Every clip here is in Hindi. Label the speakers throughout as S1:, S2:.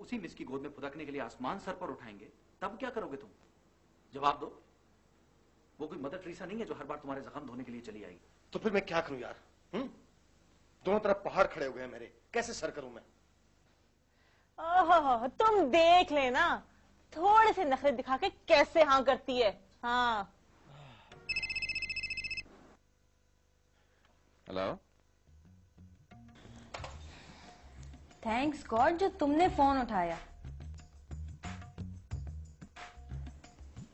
S1: उसी मिस की गोद में फुदकने के लिए आसमान सर पर उठाएंगे, तब क्या करोगे तुम? जवाब दो। वो कोई मदर टेरेसा नहीं है जो हर बार तुम्हारे जख्म धोने के लिए चली आएगी।
S2: तो फिर मैं क्या करूं यार? दोनों तरफ पहाड़ खड़े हो गए हैं मेरे, कैसे सर करूं मैं?
S3: ओहो, तुम देख लेना, थोड़े से नखरे दिखा के कैसे हाँ करती है। हाँ।
S4: हेलो।
S5: थैंक्स गॉड जो तुमने फोन उठाया,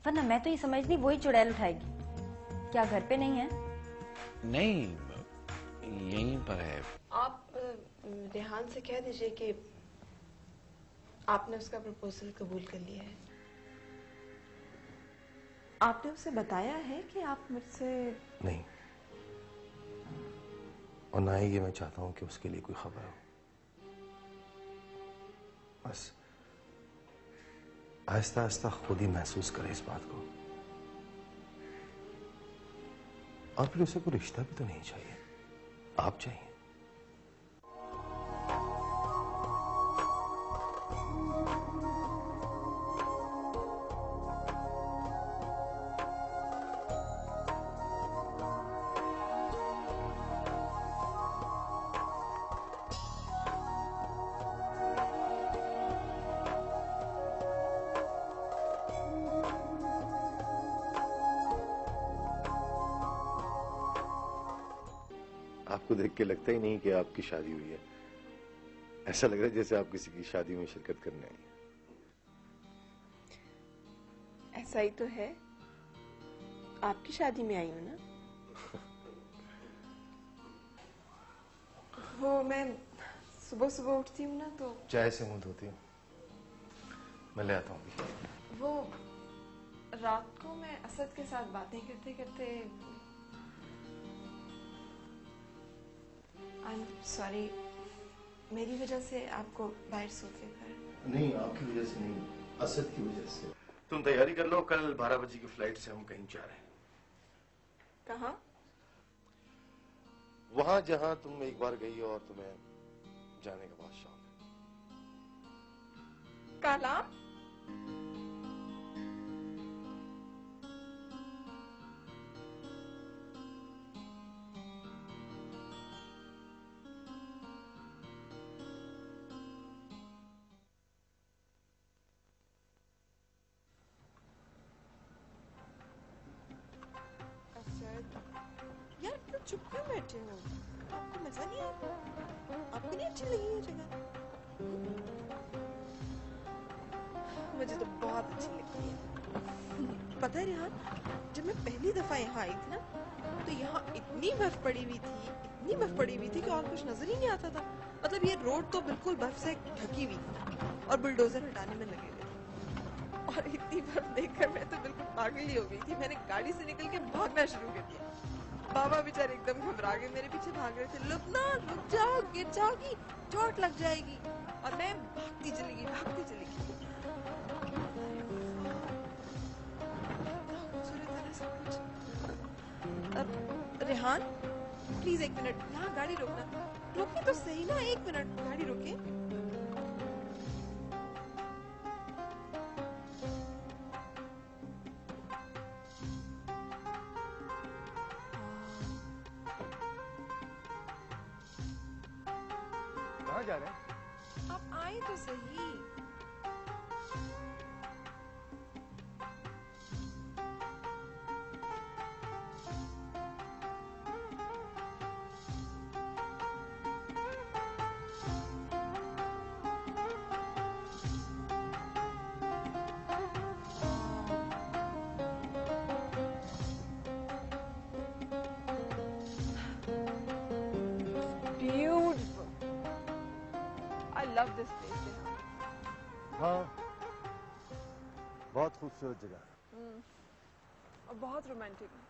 S5: वरना मैं तो ये समझती वही चुड़ैल उठाएगी। क्या घर पे नहीं है?
S4: नहीं, यहीं पर है।
S6: आप रेहान से कह दीजिए कि आपने उसका प्रपोजल कबूल कर लिया है। आपने उसे बताया है कि आप मुझसे?
S2: नहीं, और ना ही ये मैं चाहता हूं कि उसके लिए कोई खबर हो। बस आहिस्ता आहिस्ता खुद ही महसूस करे इस बात को। और फिर उसे कोई रिश्ता भी तो नहीं चाहिए, आप चाहिए। आपको देख के लगता ही नहीं कि आपकी शादी हुई है। ऐसा लग रहा है जैसे आप किसी की शादी में शिरकत करने आई हैं।
S6: ऐसा ही तो है, आपकी शादी में आई हूं ना। वो मैं सुबह सुबह उठती हूँ ना तो
S2: चाय से मुंह धोती हूँ, मैं ले आता हूँ अभी।
S6: वो रात को मैं असद के साथ बातें करते करते, आई एम सॉरी, मेरी वजह से आपको बाहर सोफे पर।
S2: नहीं, आपकी वजह से नहीं, असद की वजह से। तुम तैयारी कर लो, कल 12 बजे की फ्लाइट से हम कहीं जा रहे हैं।
S6: कहाँ?
S2: वहां जहां तुम एक बार गई और तुम्हें जाने का बहुत शौक है।
S6: काला? यार तो चुप क्यों बैठे हो? आपको मजा नहीं आया? आपको नहीं अच्छी लगी ये जगह? मुझे तो बहुत अच्छी लगती है। पता है रेहान, जब मैं पहली दफा यहाँ आई थी ना, तो यहाँ इतनी बर्फ पड़ी हुई थी, इतनी बर्फ पड़ी हुई थी कि और कुछ नजर ही नहीं आता था। मतलब ये रोड तो बिल्कुल बर्फ से ढकी हुई थी और बुलडोजर हटाने में लगे हुए थे। और इतनी बर्फ देखकर मैं तो बिल्कुल पागल ही हो गई थी। मैंने गाड़ी से निकल के भागना शुरू कर दिया। बाबा बेचारे एकदम घबरा गए, मेरे पीछे भाग रहे थे। लुबना, रुक जाओ, गिर जाओगी, चोट लग जाएगी। और मैं भागती चली गई, भागती चली गई। रेहान, प्लीज एक मिनट, यहाँ गाड़ी रोकना। रोकी तो सही ना, एक मिनट गाड़ी रोके।
S2: कहाँ जा रहे हैं?
S6: आप आए तो सही। Beautiful. I love this place.
S2: हाँ, बहुत खूबसूरत जगह है।
S6: और बहुत रोमांटिक है।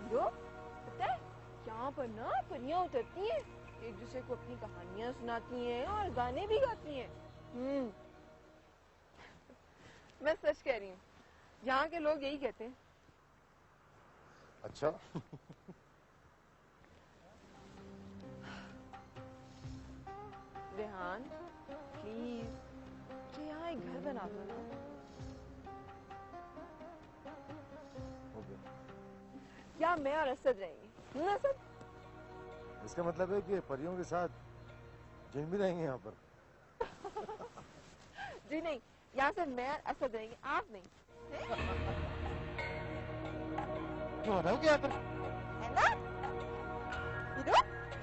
S6: हीरो, पता है यहाँ पर ना परियां उतरती हैं। एक दूसरे को अपनी कहानियां सुनाती हैं और गाने भी गाती हैं। मैं सच कह रही हूँ, यहाँ के लोग यही कहते हैं।
S2: अच्छा।
S6: रेहान प्लीज मुझे यहाँ एक घर बना दो ना।
S2: ओके।
S6: या मैं और असद रहेंगे। असद,
S2: इसका मतलब है कि परियों के साथ जिन भी रहेंगे यहाँ पर।
S6: जी नहीं, यहाँ से मैं और असद रहेंगे, आप नहीं।
S2: क्यों रहो क्या पर?
S6: है ना? हीरो?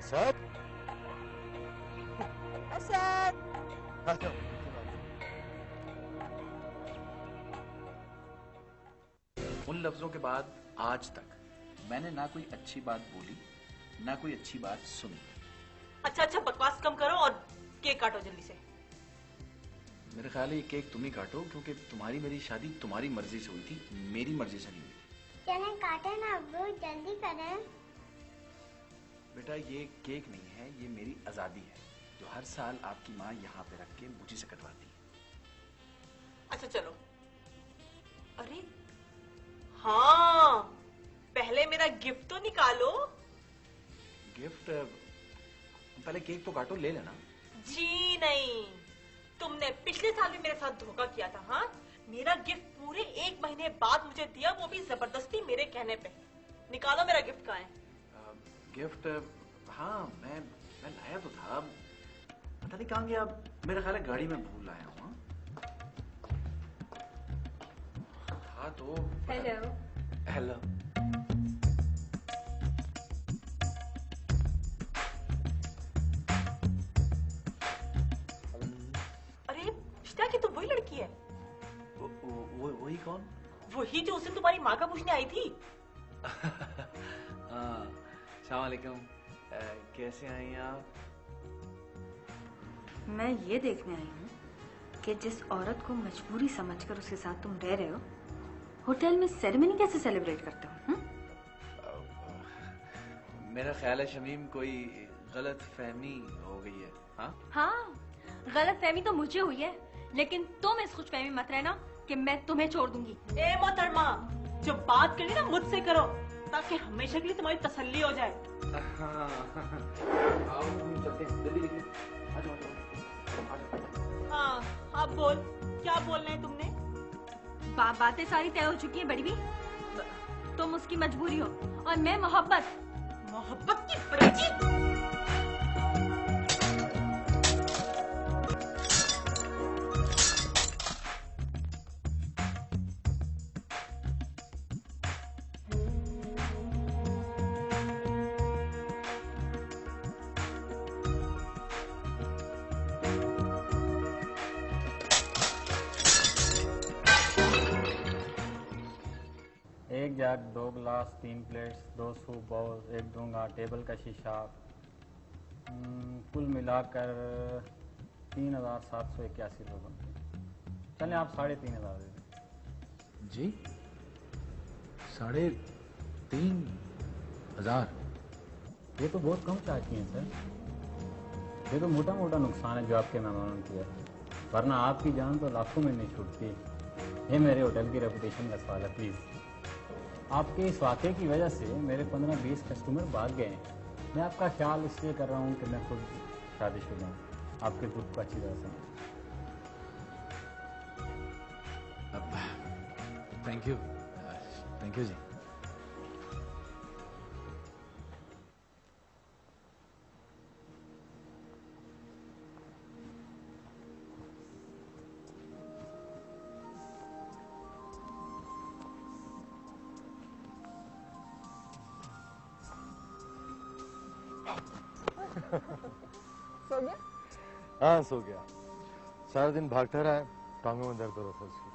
S2: सब?
S6: असद।
S2: अच्छा।
S1: उन लफ्जों के बाद आज तक मैंने ना कोई अच्छी बात बोली, ना कोई अच्छी बात सुनी।
S3: अच्छा बकवास कम करो और केक काटो जल्दी से।
S1: मेरे ख्याल है ये केक तुम ही काटो, क्योंकि तुम्हारी मेरी शादी तुम्हारी मर्जी से हुई थी, मेरी मर्जी से नहीं हुई।
S7: चलें काटे ना अब्बू, जल्दी करें।
S1: बेटा ये केक नहीं है, ये मेरी आजादी है जो हर साल आपकी माँ यहाँ पे रख के मुझे से कटवाती है।
S3: अच्छा चलो। अरे हाँ, पहले मेरा गिफ्ट तो निकालो।
S1: गिफ्ट? पहले केक तो काटो, ले लेना।
S3: जी नहीं, तुमने पिछले साल भी मेरे साथ धोखा किया था। हाँ, मेरा गिफ्ट पूरे 1 महीने बाद मुझे दिया, वो भी जबरदस्ती मेरे कहने पे। निकालो मेरा गिफ्ट कहाँ है?
S1: गिफ्ट? हाँ मैं लाया तो था, पता नहीं कहाँ गया। मेरा ख्याल है गाड़ी में भूल आया हूँ। हाँ तो
S5: हेलो।
S1: हेलो।
S3: अरे पिष्टा की तो वही लड़की है।
S1: वही कौन?
S3: वही जो उस दिन तुम्हारी माँ का पूछने आई थी।
S4: अस्सलाम वालेकुम। कैसे आई आप?
S5: मैं ये देखने आई हूँ कि जिस औरत को मजबूरी समझकर उसके साथ तुम रह रहे हो, होटल में सेरेमनी कैसे सेलिब्रेट करते हो?
S4: मेरा ख्याल है शमीम कोई गलत फहमी हो गई है।
S5: हाँ, गलत फहमी तो मुझे हुई है, लेकिन तुम इस खुश फहमी मत रहना कि मैं तुम्हें छोड़ दूंगी।
S3: ए मोहतरमा, जो बात करनी ना मुझसे करो, ताकि हमेशा के लिए तुम्हारी तसल्ली हो जाए।
S1: आओ चलते हैं, जल्दी निकलो। आ जाओ।
S3: हाँ, अब बोल, क्या बोलना है तुमने?
S5: बातें सारी तय हो चुकी है बड़ी भी। तुम उसकी मजबूरी हो और मैं मोहब्बत
S3: की बरेची।
S8: एक जग, 2 गिलास, 3 प्लेट्स, 2 सूप बाउल, 1 डूंगा, टेबल का शीशा, कुल मिलाकर 3,781 रुपये। चलें आप 3,500 दे दें।
S1: जी 3,500?
S8: ये तो बहुत कम चाहती हैं सर। ये तो मोटा मोटा नुकसान है जो आपके मेहमानों की है, वरना आपकी जान तो लाखों में नहीं छूटती। ये मेरे होटल की रेपुटेशन का सवाल है। प्लीज़, आपके इस वाक़े की वजह से मेरे 15-20 कस्टमर भाग गए हैं। मैं आपका ख्याल इसलिए कर रहा हूँ कि मैं खुद शादीशुदा हूँ, आपके दुख को अच्छी तरह से।
S1: थैंक यू जी।
S6: सो गया?
S2: हाँ सो गया। सारा दिन भागता रहा है, टांगों में दर्द हो रहा था उसकी।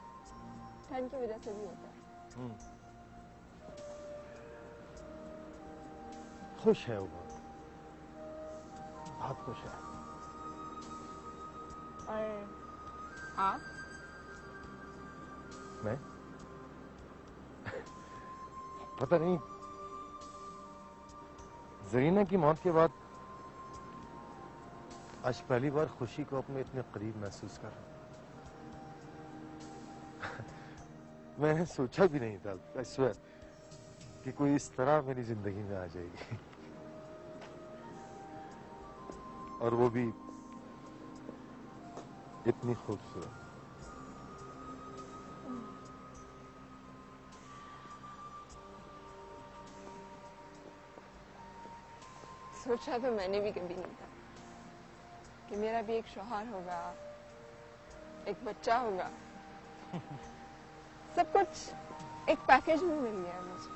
S6: ठंड की वजह से भी होता है।
S2: खुश है वो, बहुत खुश है।
S6: और आप?
S2: मैं पता नहीं, जरीना की मौत के बाद आज पहली बार खुशी को अपने इतने करीब महसूस कर रहा हूं। मैंने सोचा भी नहीं था I swear, कि कोई इस तरह मेरी जिंदगी में आ जाएगी, और वो भी इतनी खूबसूरत।
S6: सोचा तो मैंने भी कभी नहीं था कि मेरा भी एक शौहर होगा, एक बच्चा होगा। सब कुछ एक पैकेज में मिल गया मुझे।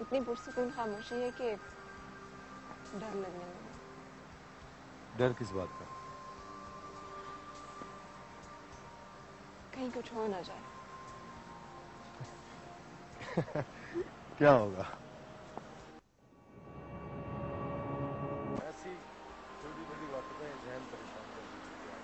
S6: इतनी पुरसुकून खामोशी है कि डर लगने लगा।
S2: डर किस बात का?
S6: कहीं कुछ हो ना जाए।
S2: क्या होगा? ऐसी छोटी बड़ी बातों में जहन परेशान कर देती है।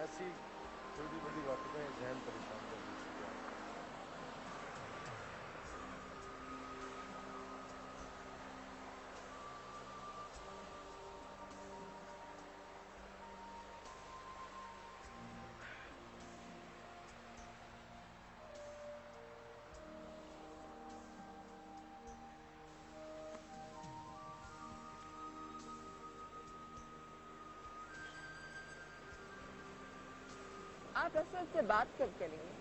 S2: ऐसी छोटी बड़ी बातों में जहन परेशान कर देती है।
S6: आप असद से बात कब करेंगे?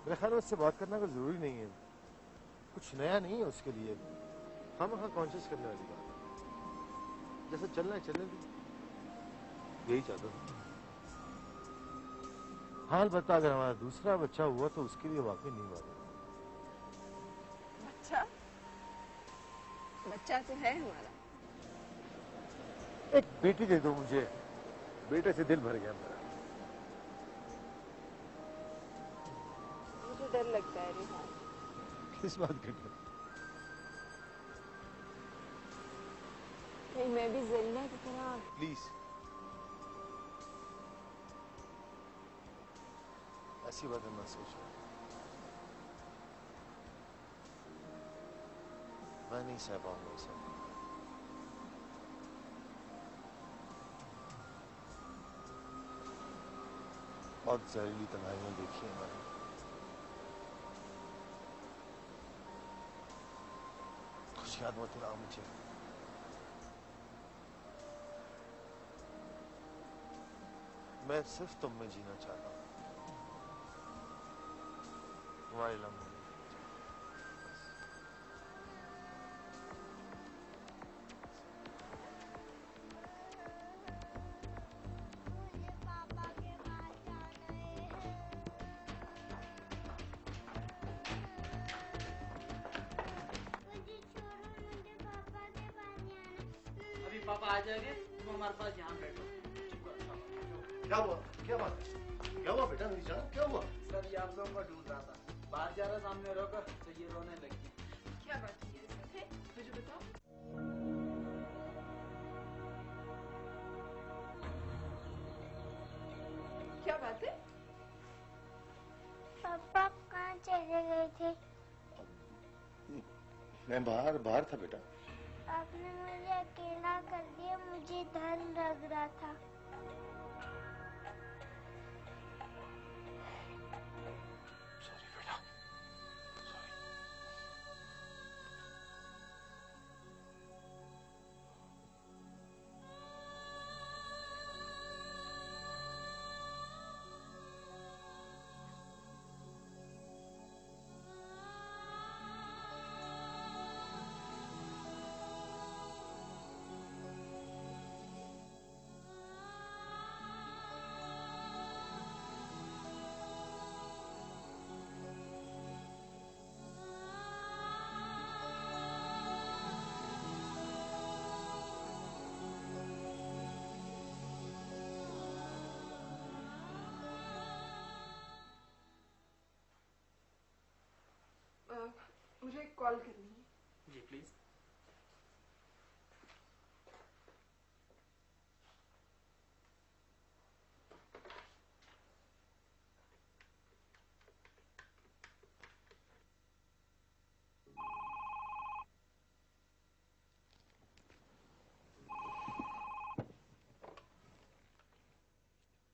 S2: मेरे ख्याल में उससे बात करना कोई जरूरी नहीं है, कुछ नया नहीं है उसके लिए। हम कॉन्शियस करने वाली बात है। जैसे चलना है चलने दी, यही चाहता था। हाँ अलबत्ता अगर हमारा दूसरा बच्चा हुआ तो उसके लिए वाकई नहीं बात है।
S6: बच्चा? बच्चा तो है हमारा।
S2: एक बेटी दे दो मुझे, बेटे से दिल भर गया मेरा।
S6: मुझे डर लगता है रिहान।
S2: किस बात का डर?
S6: कहीं मैं भी जरीना की तरह।
S2: प्लीज ऐसी बातें मत सोचो। मैं नहीं सह पाऊंगा ये सब। बहुत जहरीली तन्हाइयां देखी हैं मैंने। कुछ याद मत दिलाओ मुझे। मैं सिर्फ तुम में जीना चाहता हूँ, तुम्हारे लम्हों में।
S7: मुझे पापा के पास जाना है। मुझे छोड़ो, मुझे पापा के पास जाना।
S1: अभी पापा आ जाएंगे, तुम हमारे पास यहाँ बैठो।
S2: क्या हुआ? क्या बात है? क्या हुआ बेटा? मेरी जान क्या हुआ?
S4: सर ये आप लोगों को ढूंढ रहा था, बाहर जा रहा सामने रोका तो ये रोने लगी।
S6: क्या बात है ये सब है? मुझे बताओ। क्या बात है?
S7: पापा कहाँ चले गए थे?
S2: मैं बाहर था बेटा।
S7: आपने मुझे अकेला कर दिया, मुझे डर लग रहा था।
S2: सॉरी बेटा, सॉरी।
S6: मुझे एक कॉल करनी है।
S1: जी प्लीज।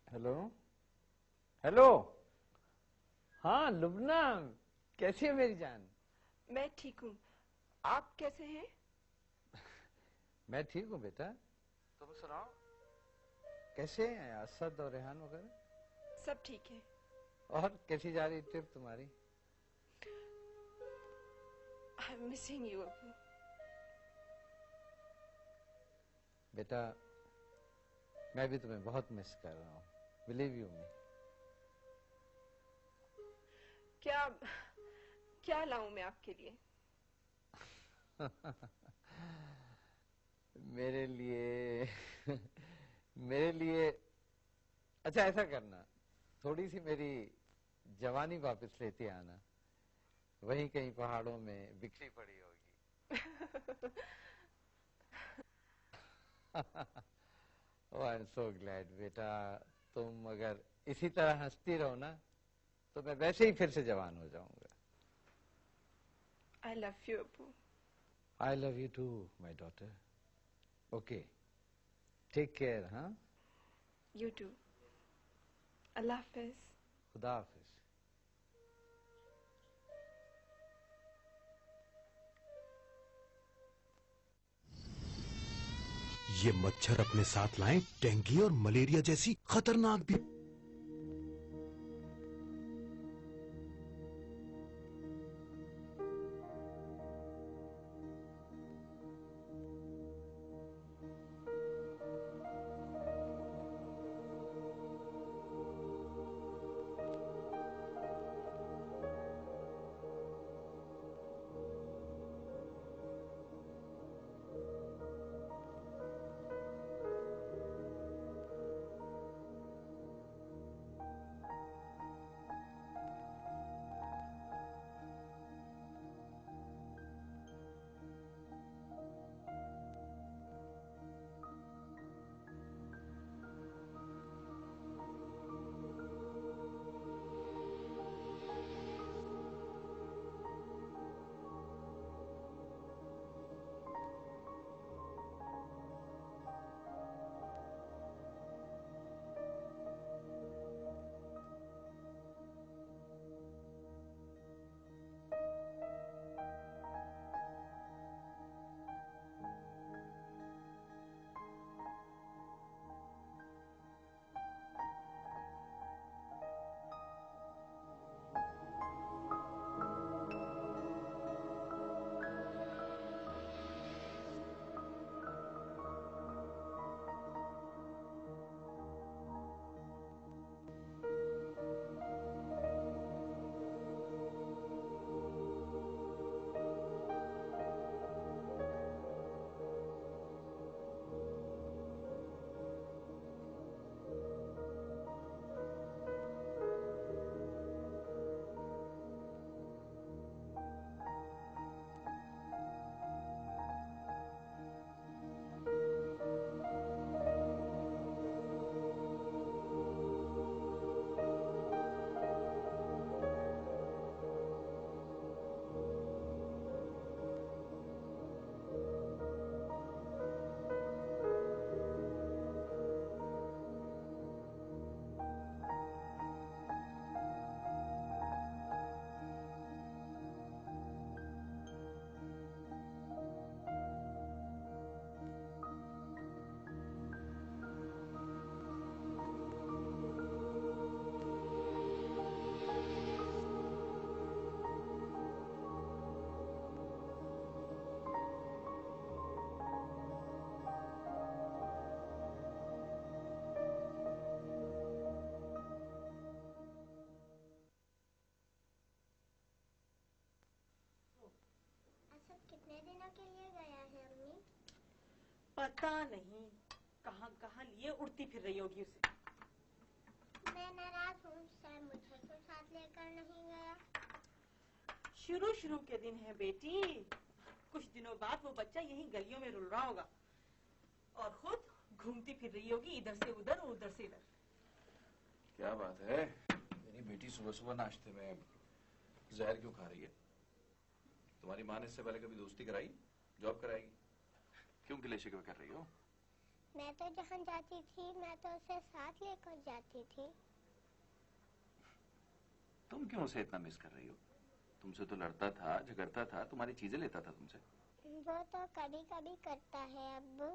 S9: Hello hello. हाँ लुबना, कैसी है मेरी जान?
S6: मैं ठीक हूँ, आप कैसे हैं?
S9: मैं ठीक हूँ बेटा, तुम सुनाओ कैसे हैं असद और रेहान वगैरह?
S6: सब ठीक है।
S9: और कैसी जा रही ट्रिप तुम्हारी?
S6: I am missing you Abu.
S9: बेटा मैं भी तुम्हें बहुत मिस कर रहा हूँ, बिलीव यू मी।
S6: क्या क्या लाऊं मैं आपके लिए?
S9: मेरे लिए मेरे लिए अच्छा ऐसा करना, थोड़ी सी मेरी जवानी वापस लेते आना, वहीं कहीं पहाड़ों में बिखरी पड़ी होगी। ओह आई एम सो ग्लैड बेटा, तुम अगर इसी तरह हंसती रहो ना तो मैं वैसे ही फिर से जवान हो जाऊंगा।
S6: आई लव यू अबू।
S9: I love you too my daughter. Okay take care. हाँ
S6: यू टू। अल्लाह हाफिज।
S9: खुदा हाफिज।
S10: ये मच्छर अपने साथ लाएं डेंगू और मलेरिया जैसी खतरनाक भी।
S7: कितने दिनों के लिए गया है अम्मी?
S3: पता नहीं कहाँ कहाँ लिए उड़ती फिर रही होगी उसे।
S7: मैं नाराज हूँ, शायद मुझे तो साथ लेकर नहीं गया।
S3: शुरू के दिन है बेटी। कुछ दिनों बाद वो बच्चा यही गलियों में रुल रहा होगा और खुद घूमती फिर रही होगी इधर से उधर और उधर से इधर।
S1: क्या बात है, मेरी बेटी सुबह सुबह नाश्ते में जहर क्यों खा रही है? तुम्हारी माँ ने इससे पहले कभी दोस्ती कराई? जॉब कराएगी? क्यों गिले शिकवे कर रही हो?
S7: मैं तो जहाँ जाती थी मैं तो उसे साथ लेकर जाती थी।
S1: तुम क्यों उसे इतना मिस कर रही हो? तुमसे तो लड़ता था, झगड़ता था, तुम्हारी चीजें लेता था तुमसे।
S7: वो तो कभी कभी करता है अब्बू,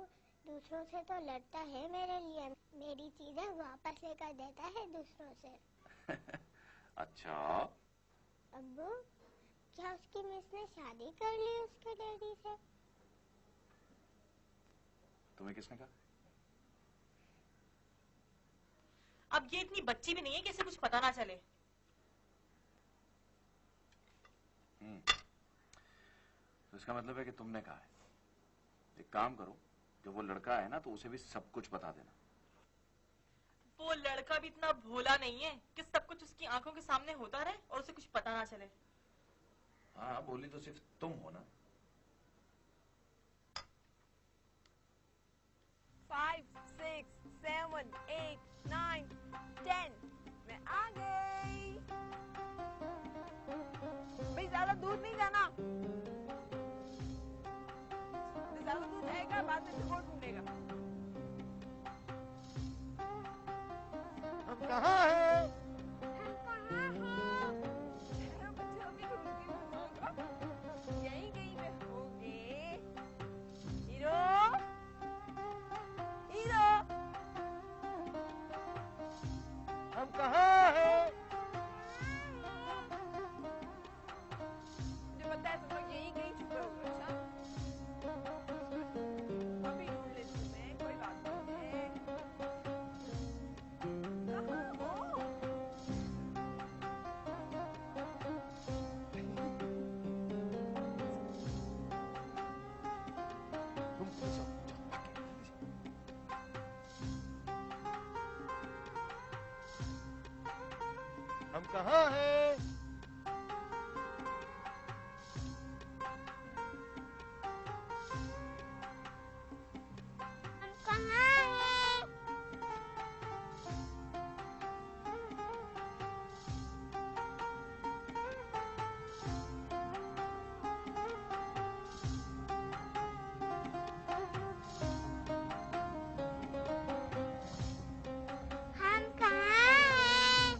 S7: दूसरों से तो लड़ता है मेरे लिए, मेरी चीजें वापस लेकर देता है दूसरों से।
S1: अच्छा
S7: अब्बू, क्या उसकी मिस ने शादी कर ली उसके डैडी से?
S1: तुम्हें किसने कहा?
S3: अब ये इतनी बच्ची भी नहीं है कि इसे कुछ पता ना चले।
S1: तो इसका मतलब है कि तुमने कहा है। एक काम करो, जब वो लड़का है ना तो उसे भी सब कुछ बता देना।
S3: वो लड़का भी इतना भोला नहीं है कि सब कुछ उसकी आंखों के सामने होता रहे और उसे कुछ पता ना चले।
S1: हाँ, बोली तो सिर्फ तुम हो ना।
S6: 5, 6, 7, 8, 9, 10 मैं आ गई। भाई ज्यादा दूर नहीं जाना, ज्यादा दूर जाएगा बाद में रिपोर्ट ढूंढेगा।
S2: हम कहाँ हैं?
S6: यहीं कहीं पे होंगे। हीरो, हीरो,
S2: हम कहाँ हैं?
S6: मुझे पता है तुम लोग यहीं कहीं छुपे होगे। अच्छा अभी ढूंढ लेती हूँ मैं, कोई बात नहीं है। कहाँ हो?
S2: तुम पूछो। हम कहाँ हैं?
S7: हम कहाँ हैं? हम कहाँ हैं?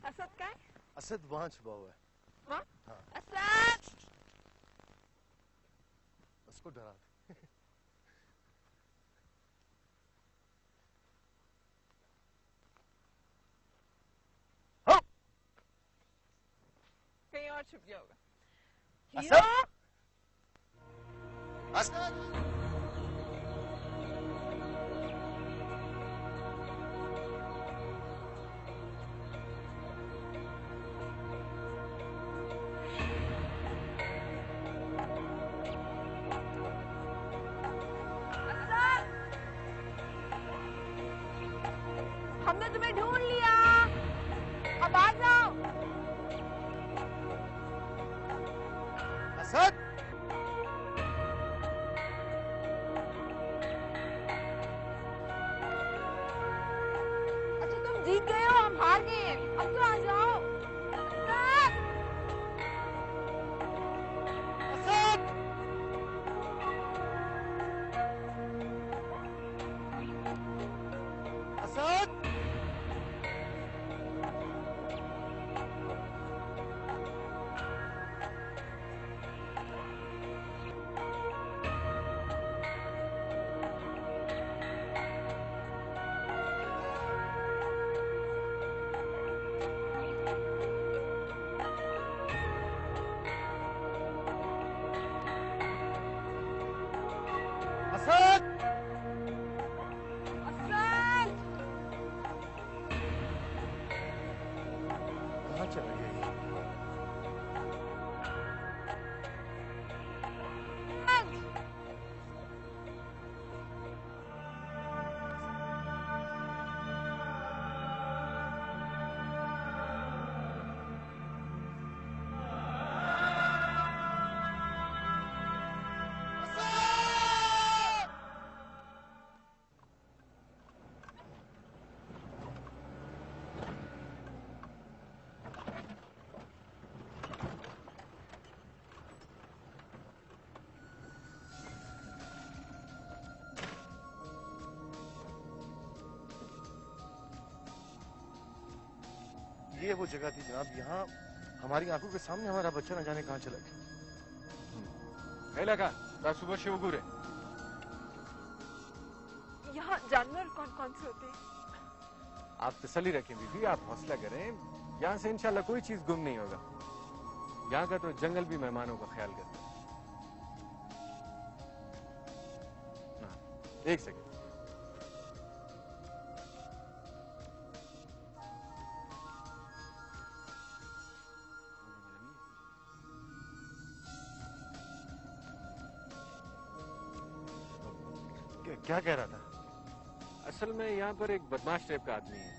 S6: असद का है?
S2: असद वहाँ छुपा हुआ है।
S6: वहाँ?
S2: हाँ।
S6: असद!
S2: उसको डरा दे।
S6: कहीं और छुप गया होगा।
S2: असद!
S6: हीरो!
S2: असद!
S6: हमने तुम्हें ढूंढ लिया, अब आ जाओ।
S2: असद!
S6: तुम जीत गए हो, हम हार गए हैं, अब तो आ जाओ।
S2: असद! असद! कहाँ चला गया ये? ये वो जगह थी जनाब, यहाँ हमारी आंखों के सामने हमारा बच्चा न जाने कहाँ चला गया।
S11: लगा सुबह शिव गुरे
S6: यहाँ जानवर कौन कौन से होते हैं?
S11: आप तसल्ली रखें बीबी, आप हौसला करें, यहाँ से इंशाल्लाह कोई चीज गुम नहीं होगा। यहाँ का तो जंगल भी मेहमानों का ख्याल करता है। हाँ, एक सेकंड।
S2: क्या कह रहा था?
S11: असल में यहाँ पर एक बदमाश टाइप का आदमी है।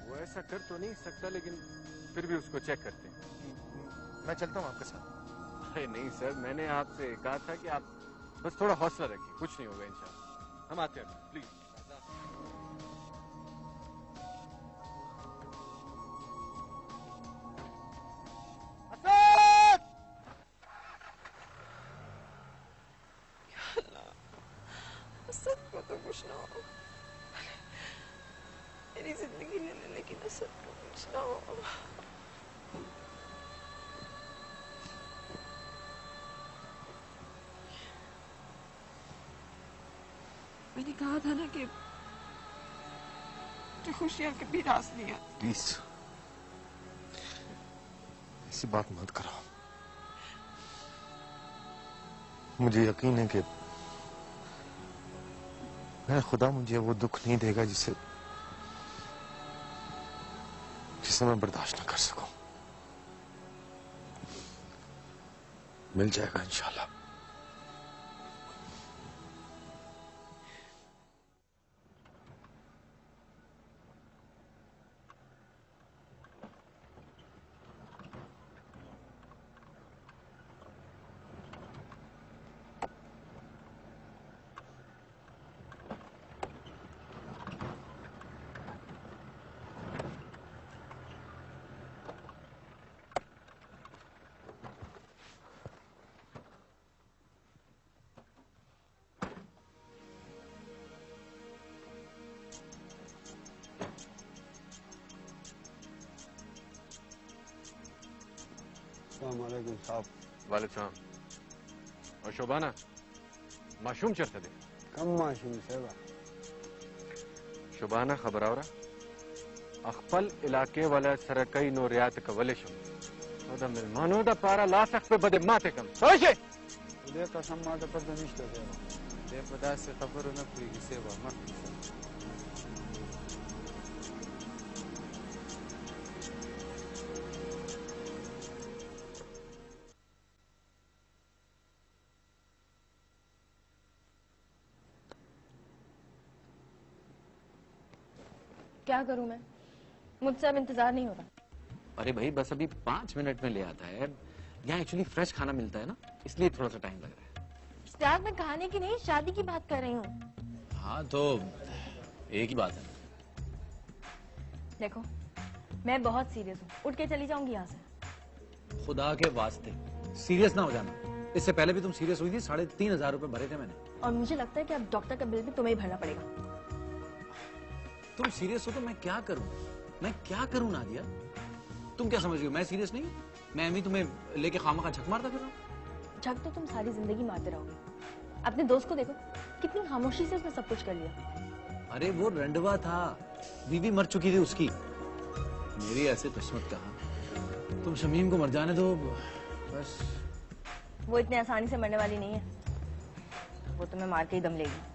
S11: वो ऐसा कर तो नहीं सकता, लेकिन फिर भी उसको चेक करते हैं।
S2: मैं चलता हूँ आपके साथ।
S11: अरे नहीं सर, मैंने आपसे कहा था कि आप बस थोड़ा हौसला रखिए, कुछ नहीं होगा इंशाल्लाह। हम आते हैं, प्लीज।
S6: असद को तो कुछ ना हो, मेरी जिंदगी ले ले, लेकिन असद को कुछ ना हो। मैंने कहा था ना कि खुशियां कभी रास नहीं आती।
S2: प्लीज ऐसी बात मत करो। मुझे यकीन है कि खुदा मुझे वो दुख नहीं देगा जिसे मैं बर्दाश्त न कर सकूं। मिल जाएगा इंशाल्लाह।
S12: अस्सलामुअलैकुम साहब।
S11: वालेकुम। और शोभाना माशूम चरते दे
S12: कम माशूम सेवा
S11: शोभाना खबर आवरा अखपल इलाके वाला सरकई नो रियात का वलेशम ओदा मेहमानों दा पारा ला सख पे बदे माते कम सोचे
S12: दे कसम माते पर निश्चित सेवा
S9: दे पदा से खबर न पूरी सेवा मत
S13: क्या करूं मैं? मुझसे अब इंतजार नहीं हो रहा।
S4: अरे भाई बस अभी 5 मिनट में ले आता है। यहाँ एक्चुअली फ्रेश खाना मिलता है ना, इसलिए थोड़ा सा टाइम लग रहा है।
S13: इश्तियाक, मैं खाने की नहीं शादी की बात कर रही हूँ।
S4: हाँ तो एक ही बात है।
S13: देखो, मैं बहुत सीरियस हूँ, उठ के चली जाऊंगी यहाँ से।
S4: खुदा के वास्ते सीरियस ना हो जाना। इससे पहले भी तुम सीरियस हुई थी, 3,500 रुपए भरे थे मैंने।
S13: और मुझे लगता है कि अब डॉक्टर का बिल भी तुम्हें ही भरना पड़ेगा।
S4: तुम सीरियस हो तो मैं क्या करूं? मैं क्या करूं नादिया? तुम क्या समझ रही हो मैं सीरियस नहीं? मैं भी तुम्हें लेके खामखा झक मारता फिर रहा हूं।
S13: झक तो तुम सारी जिंदगी मारते रहोगे। अपने दोस्त को देखो, कितनी खामोशी से उसने सब कुछ कर लिया।
S4: अरे वो रंडवा था, बीवी मर चुकी थी उसकी। मेरी ऐसे किस्मत कहा। तुम शमीम को मर जाने दो बस।
S13: वो इतने आसानी से मरने वाली नहीं है, वो तुम्हें मार के ही दम लेगी।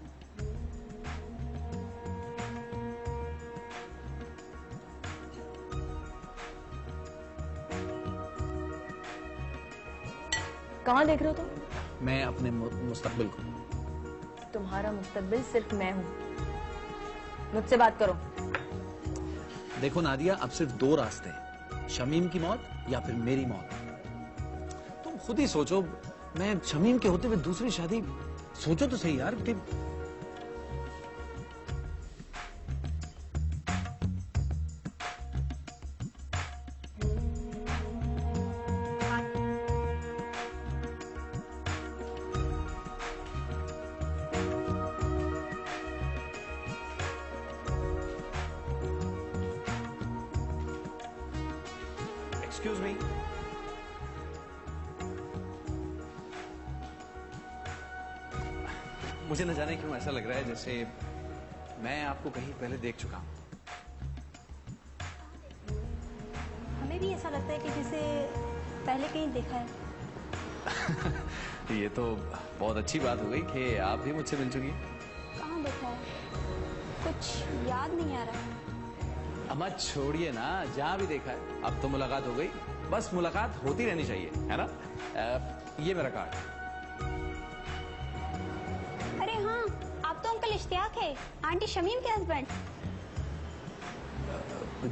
S13: कहाँ देख रहे हो तुम?
S4: मैं अपने मुस्तकबिल को।
S13: तुम्हारा मुस्तकबिल सिर्फ मैं हूँ, मुझसे बात करो।
S4: देखो नादिया, अब सिर्फ 2 रास्ते हैं, शमीम की मौत या फिर मेरी मौत। तुम खुद ही सोचो, मैं शमीम के होते हुए दूसरी शादी, सोचो तो सही यार कि एक्सक्यूज मी। मुझे न जाने क्यों ऐसा लग रहा है जैसे मैं आपको कहीं पहले देख चुका हूं।
S5: हमें भी ऐसा लगता है कि जैसे पहले कहीं देखा है।
S4: ये तो बहुत अच्छी बात हो गई कि आप भी मुझसे मिल चुकी हैं।
S5: कहाँ देखा है? कुछ याद नहीं आ रहा।
S4: अम्मा छोड़िए ना, जहां भी देखा है। अब तो मुलाकात हो गई, बस मुलाकात होती रहनी चाहिए, है ना? ये मेरा कार्ड।
S5: अरे हाँ, आप तो अंकल इश्तियाक है, आंटी शमीम के हस्बैंड।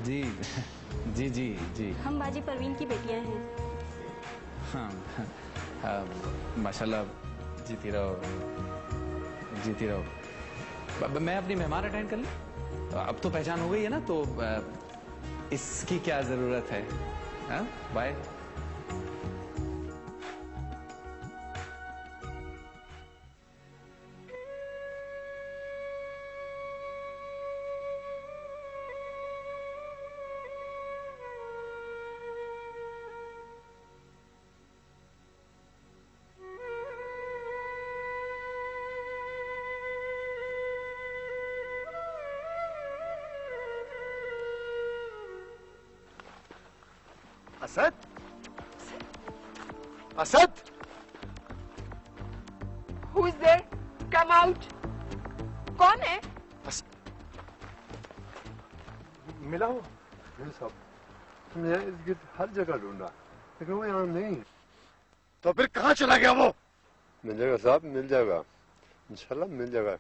S4: जी जी जी जी।
S5: हम बाजी परवीन की बेटियां हैं।
S4: हाँ, माशाल्लाह, जीती रहो जीती रहो। मैं अपनी मेहमान अटेंड कर लूं? अब तो पहचान हो गई है ना, तो इसकी क्या जरूरत है? हाँ, bye.
S2: Asad, Asad,
S6: Who is there? Come out. कौन है?
S2: मिला हो? मिल साहब, मैं इस गिर्द हर जगह ढूंढा, लेकिन वो यहाँ नहीं। तो फिर कहाँ चला गया वो? मिल जाएगा साहब, मिल जाएगा, इंशाल्लाह मिल जाएगा।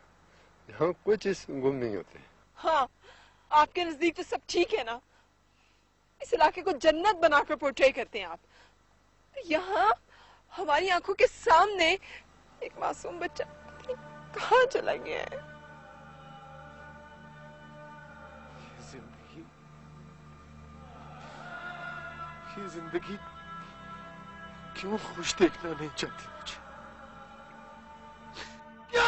S2: यहाँ कोई चीज गुम नहीं होती।
S6: हाँ, आपके नजदीक तो सब ठीक है ना? इस इलाके को जन्नत बनाकर पोर्ट्रे करते हैं आप। यहाँ हमारी आंखों के सामने एक मासूम बच्चा कहाँ चला गया है?
S2: ये जिंदगी क्यों खुश देखना नहीं चाहती मुझे? क्या?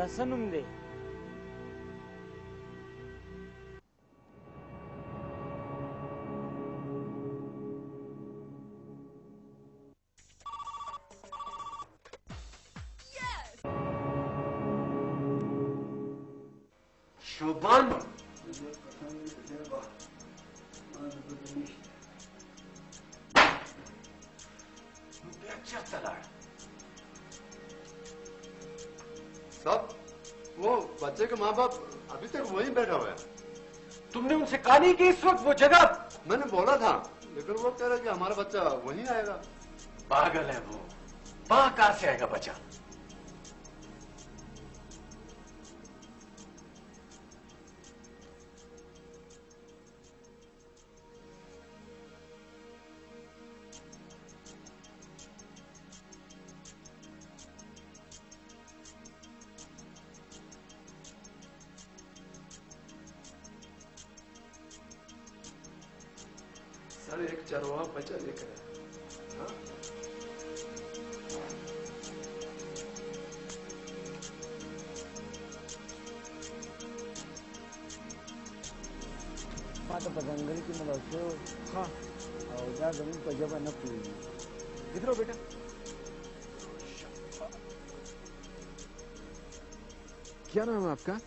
S12: कसम दे
S2: शोभन सब वो बच्चे के माँ बाप अभी तक वहीं बैठा हुआ है। तुमने उनसे कहा नहीं कि इस वक्त वो जगह? मैंने बोला था लेकिन वो कह रहे कि हमारा बच्चा वहीं आएगा।
S1: पागल है वो, वहां कहां से आएगा बच्चा?
S2: सर एक चरवाहा बच्चा लेकर आया। हाँ?
S12: Mata paganggali की मलौशो हाँ और जा जमीन पर जब न पूरी
S2: इधर आओ बेटा। क्या नाम है आपका?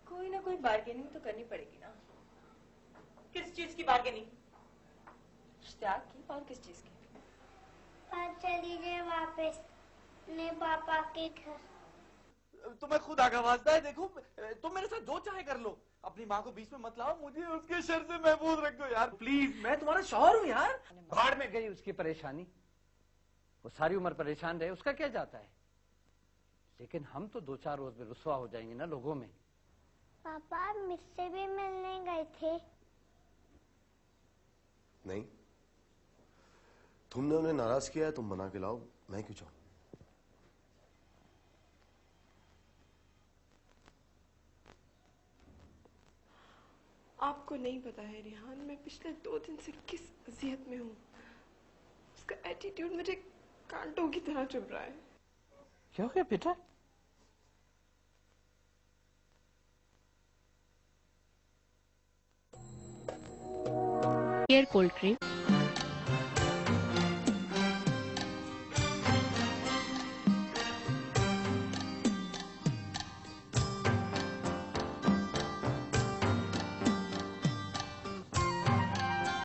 S3: कोई ना कोई बार्गेनिंग तो करनी पड़ेगी ना। किस चीज की बार्गेनिंग? इश्तियाक की और किस चीज की?
S7: चली जाए वापस अपने पापा के घर।
S1: तुम्हें खुद आगावाजदा है। देखो तुम मेरे साथ जो चाहे कर लो, अपनी माँ को बीच में मत लाओ, मुझे उसके शर से महफूज रख दो यार प्लीज। मैं तुम्हारा शौहर हूँ यार।
S8: भाड़ में गई उसकी परेशानी, वो सारी उम्र परेशान रहे, उसका क्या जाता है। लेकिन हम तो 2-4 रोज में रुसवा हो जाएंगे ना लोगों में।
S7: पापा मुझसे भी मिलने गए थे।
S2: नहीं, तुमने उन्हें नाराज किया है, तुम बना के लाओ, मैं क्यों जाऊं?
S6: आपको नहीं पता है रिहान, मैं पिछले 2 दिन से किस अजियत में हूँ। उसका एटीट्यूड मुझे कांटों की तरह चुभ रहा है।
S8: क्या हो गया बेटा?
S14: Air cold drink